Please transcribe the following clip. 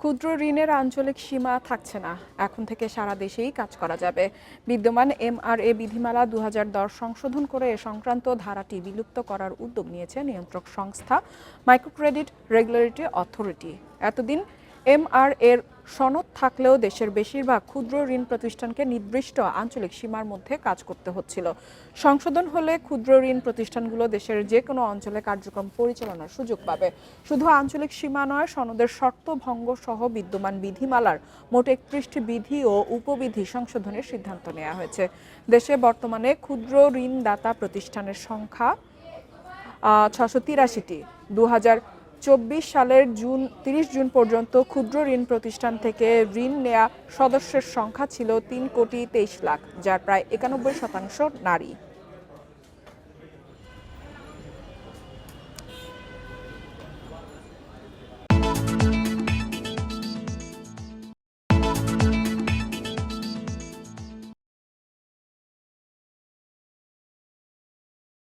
ক্ষুদ্র ঋণের আঞ্চলিক সীমা থাকছে না। এখন থেকে সারা দেশেই কাজ করা যাবে। বিদ্যমান এমআরএ বিধিমালা 2010 সংশোধন করে এ সংক্রান্ত ধারাটি বিলুপ্ত করার উদ্যোগ নিয়েছে নিয়ন্ত্রক সংস্থা মাইক্রোক্রেডিট রেগুলেটরি অথরিটি। এতদিন এমআরএর সনদ থাকলেও দেশের বেশিরভাগ ক্ষুদ্র ঋণ প্রতিষ্ঠানকে নির্দিষ্ট আঞ্চলিক সীমার মধ্যে কাজ করতে হচ্ছিল। সংশোধন হলে ক্ষুদ্র ঋণ প্রতিষ্ঠানগুলো দেশের যে কোনো অঞ্চলে কার্যক্রম পরিচালনার সুযোগ পাবে। শুধু আঞ্চলিক সীমা নয়, সনদের শর্ত ভঙ্গ সহ বিদ্যমান বিধিমালার মোট 31টি বিধি ও উপবিধি সংশোধনের সিদ্ধান্ত নেওয়া হয়েছে। দেশে বর্তমানে ক্ষুদ্র ঋণদাতা প্রতিষ্ঠানের সংখ্যা 683টি। 2024 সালের 30 জুন পর্যন্ত ক্ষুদ্র ঋণ প্রতিষ্ঠান থেকে ঋণ নেয়া সদস্যের সংখ্যা ছিল 3,23,00,000, যার প্রায় 91% নারী।